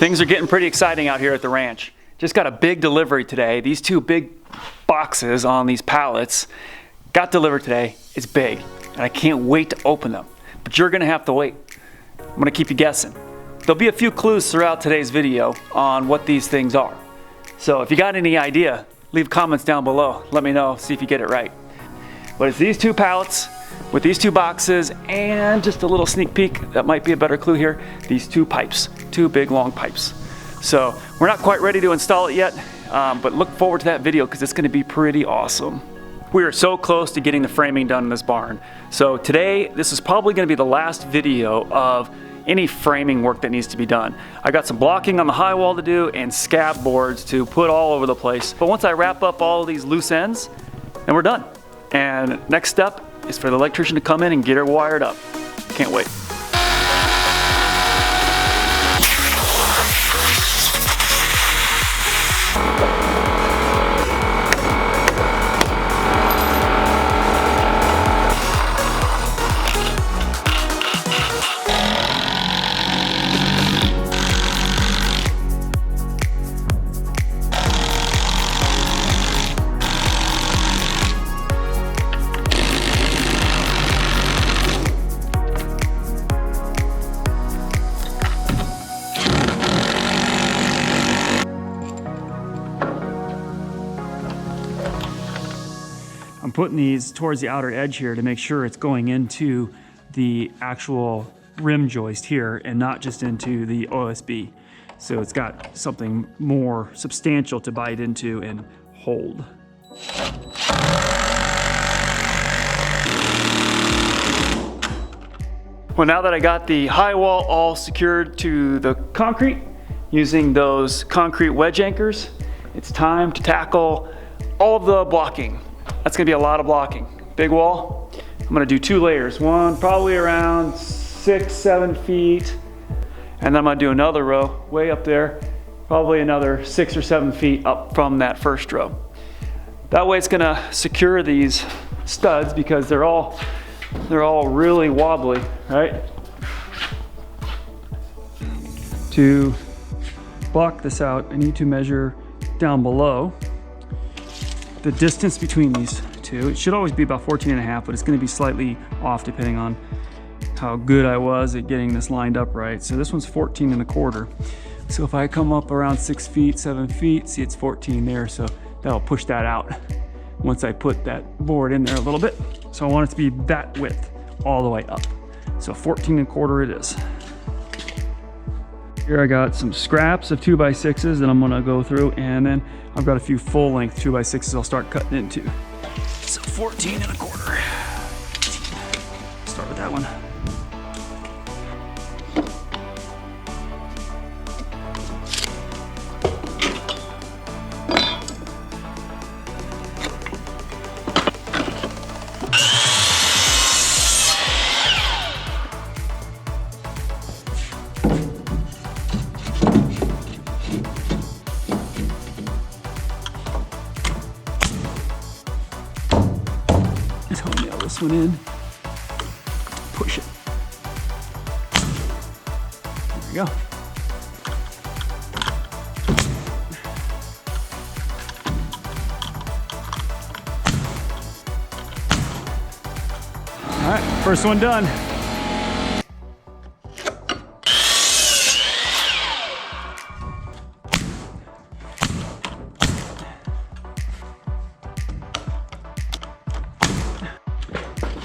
Things are getting pretty exciting out here at the ranch. Just got a big delivery today. These two big boxes on these pallets got delivered today. It's big, and I can't wait to open them. But you're gonna have to wait. I'm gonna keep you guessing. There'll be a few clues throughout today's video on what these things are. So if you got any idea, leave comments down below. Let me know, see if you get it right. But it's these two pallets with these two boxes and just a little sneak peek, that might be a better clue here, these two pipes, two big long pipes. So we're not quite ready to install it yet, but look forward to that video because it's gonna be pretty awesome. We are so close to getting the framing done in this barn. So today, this is probably gonna be the last video of any framing work that needs to be done. I got some blocking on the high wall to do and scab boards to put all over the place. But once I wrap up all of these loose ends, then we're done. And next step is for the electrician to come in and get her wired up. Can't wait. I'm putting these towards the outer edge here to make sure it's going into the actual rim joist here and not just into the OSB. So it's got something more substantial to bite into and hold. Well, now that I got the high wall all secured to the concrete using those concrete wedge anchors, it's time to tackle all of the blocking. That's gonna be a lot of blocking. Big wall, I'm gonna do 2 layers. One probably around 6-7 feet. And then I'm gonna do another row way up there, probably another 6 or 7 feet up from that first row. That way it's gonna secure these studs because they're all really wobbly, right? To block this out, I need to measure down below the distance between these two. It should always be about 14.5, but it's gonna be slightly off depending on how good I was at getting this lined up right. So this one's 14.25. So if I come up around 6 feet, 7 feet, see it's 14 there, so that'll push that out once I put that board in there a little bit. So I want it to be that width all the way up. So 14.25 it is. Here I got some scraps of 2x6s that I'm gonna go through, and then I've got a few full length 2x6s I'll start cutting into. So 14.25. Start with that one. Toenail this one in, push it. There we go. All right, first one done.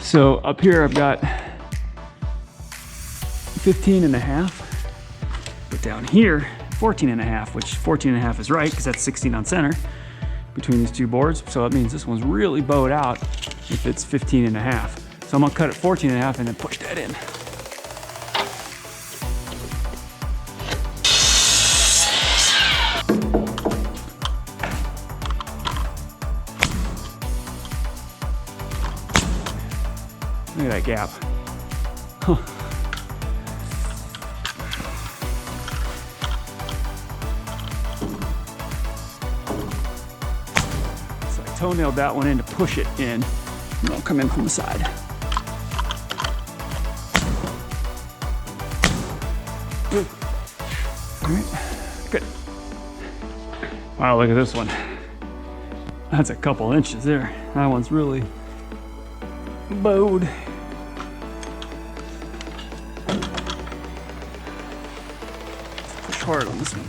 So up here I've got 15.5, but down here 14.5, which 14.5 is right because that's 16 on center between these two boards. So that means this one's really bowed out if it's 15.5. So I'm gonna cut it 14.5 and then push that in. Look at that gap. Huh. So I toenailed that one in to push it in, and I'll come in from the side. All right, good. Wow, look at this one. That's a couple inches there. That one's really bowed. Push hard on this one.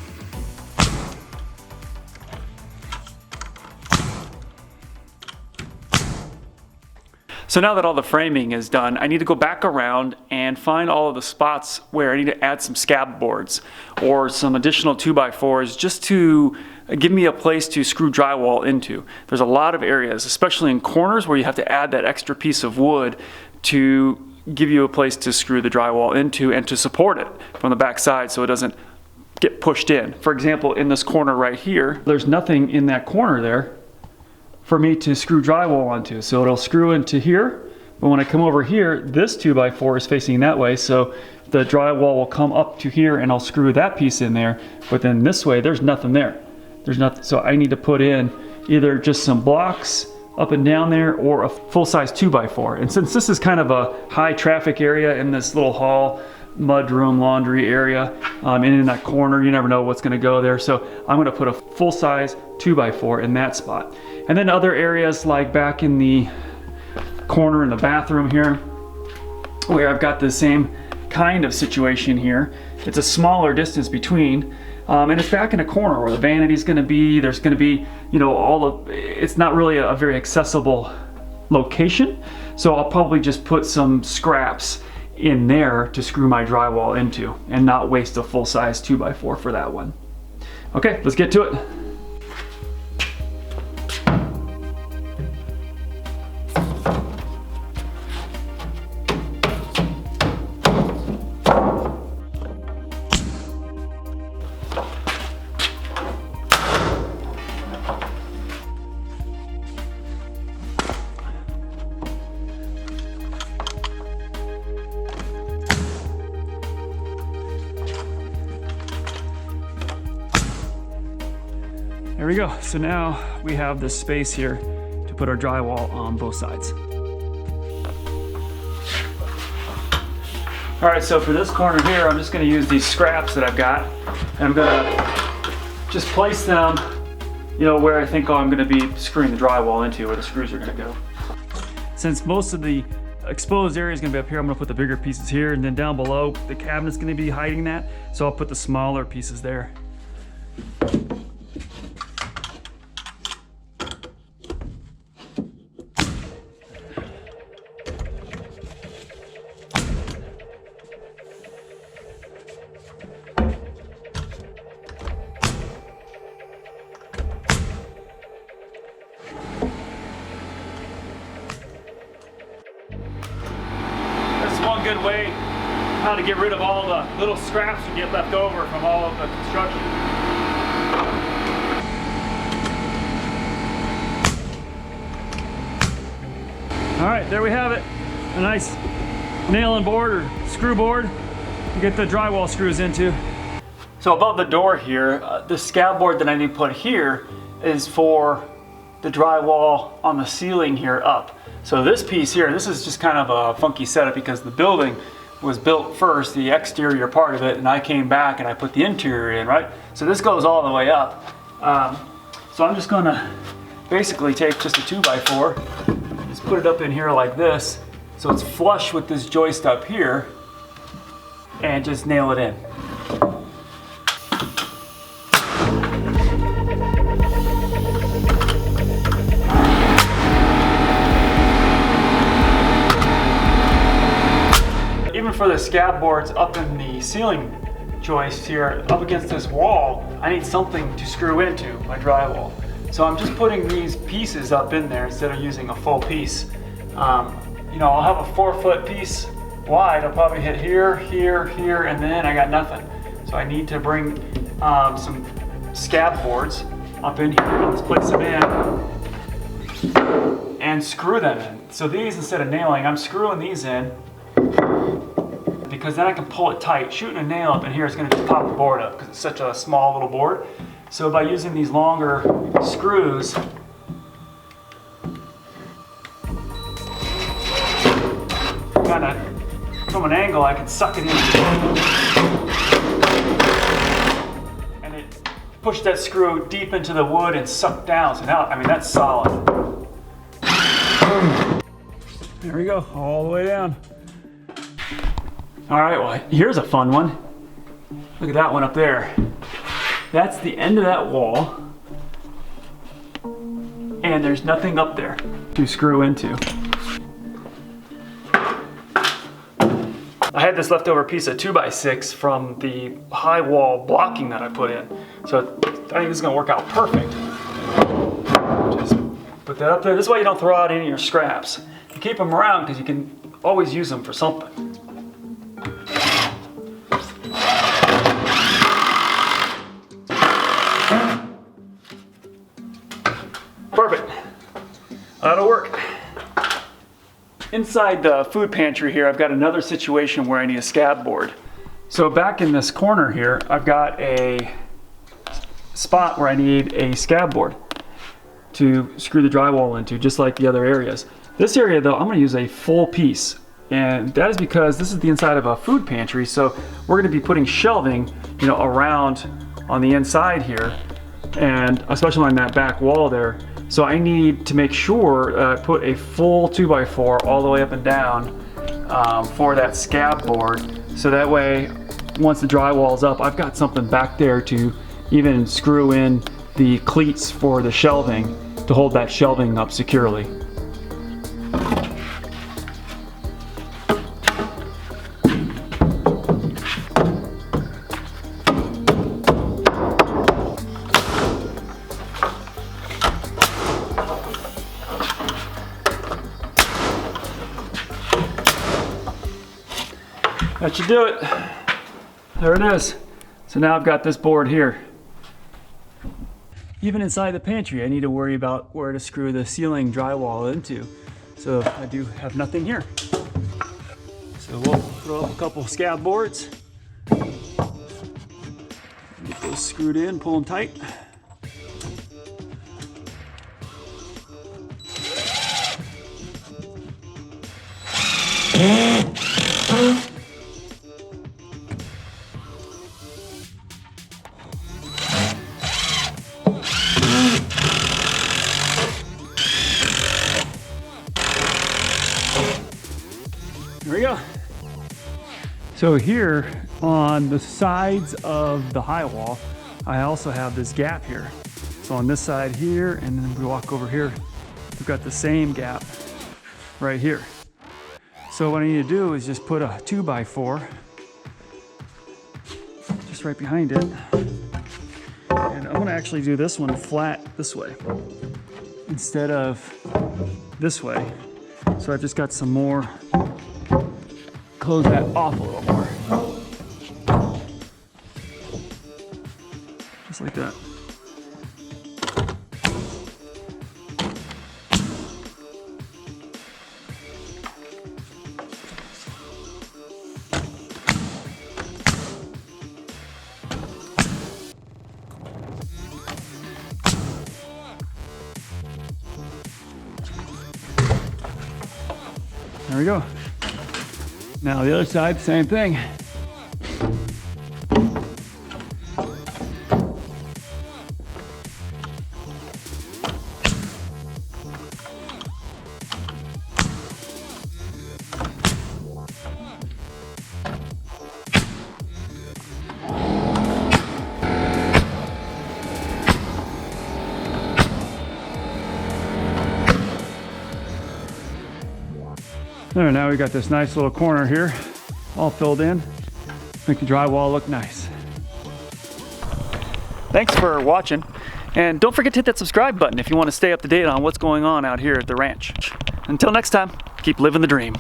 So now that all the framing is done, I need to go back around and find all of the spots where I need to add some scab boards or some additional 2x4s just to give me a place to screw drywall into. There's a lot of areas, especially in corners, where you have to add that extra piece of wood to give you a place to screw the drywall into and to support it from the back side so it doesn't get pushed in. For example, in this corner right here, there's nothing in that corner there for me to screw drywall onto. So it'll screw into here, but when I come over here, this 2x4 is facing that way, so the drywall will come up to here and I'll screw that piece in there, but then this way, there's nothing there. There's nothing, so I need to put in either just some blocks up and down there or a full-size 2x4. And since this is kind of a high traffic area in this little hall, mudroom, laundry area, and in that corner, you never know what's gonna go there. So I'm gonna put a full-size 2x4 in that spot. And then other areas like back in the corner in the bathroom here, where I've got the same kind of situation here. It's a smaller distance between, and it's back in a corner where the vanity's gonna be. There's gonna be, you know, it's not really a very accessible location. So I'll probably just put some scraps in there to screw my drywall into and not waste a full-size 2x4 for that one. Okay, let's get to it. There we go. So now we have this space here to put our drywall on both sides. All right, so for this corner here, I'm just gonna use these scraps that I've got, and I'm gonna just place them, you know, where I think I'm gonna be screwing the drywall into, where the screws are gonna go. Since most of the exposed area is gonna be up here, I'm gonna put the bigger pieces here, and then down below, the cabinet's gonna be hiding that, so I'll put the smaller pieces there. One good way how to get rid of all the little scraps you get left over from all of the construction. All right, there we have it. A nice nail and board or screw board to get the drywall screws into. So above the door here, the scab board that I need to put here is for the drywall on the ceiling here up. So this piece here, this is just kind of a funky setup because the building was built first, the exterior part of it, and I came back and I put the interior in, right? So this goes all the way up. So I'm just gonna basically take just a 2x4, just put it up in here like this, so it's flush with this joist up here, and just nail it in. For the scab boards up in the ceiling joist here, up against this wall, I need something to screw into my drywall. So I'm just putting these pieces up in there instead of using a full piece. You know, I'll have a 4-foot piece wide. I'll probably hit here, here, here, and then I got nothing. So I need to bring some scab boards up in here. Let's place them in and screw them in. So these, instead of nailing, I'm screwing these in, because then I can pull it tight. Shooting a nail up in here is going to just pop the board up because it's such a small little board. So by using these longer screws, kind of from an angle, I can suck it in. push that screw deep into the wood and suck down. So now, I mean, that's solid. There we go, all the way down. All right, well, here's a fun one. Look at that one up there. That's the end of that wall. And there's nothing up there to screw into. I had this leftover piece of 2x6 from the high wall blocking that I put in. So I think this is gonna work out perfect. Just put that up there. This is why you don't throw out any of your scraps. You keep them around because you can always use them for something. Perfect. That'll work. Inside the food pantry here, I've got another situation where I need a scab board. So back in this corner here, I've got a spot where I need a scab board to screw the drywall into, just like the other areas. This area though, I'm gonna use a full piece. And that is because this is the inside of a food pantry, so we're gonna be putting shelving, around on the inside here, and especially on that back wall there. So I need to make sure I put a full 2x4 all the way up and down for that scab board. So that way, once the drywall's up, I've got something back there to even screw in the cleats for the shelving to hold that shelving up securely. That should do it. There it is. So now I've got this board here. Even inside the pantry, I need to worry about where to screw the ceiling drywall into. So I do have nothing here. So we'll throw up a couple scab boards. Get those screwed in, pull them tight. There we go. So here on the sides of the high wall, I also have this gap here. So on this side here, and then we walk over here, we've got the same gap right here. So what I need to do is just put a 2x4 just right behind it. And I'm gonna actually do this one flat this way instead of this way. So I've just got some more, close that off a little more. Just like that. There we go. Now the other side, same thing. There, now we got this nice little corner here, all filled in. Make the drywall look nice. Thanks for watching, and don't forget to hit that subscribe button if you want to stay up to date on what's going on out here at the ranch. Until next time, keep living the dream.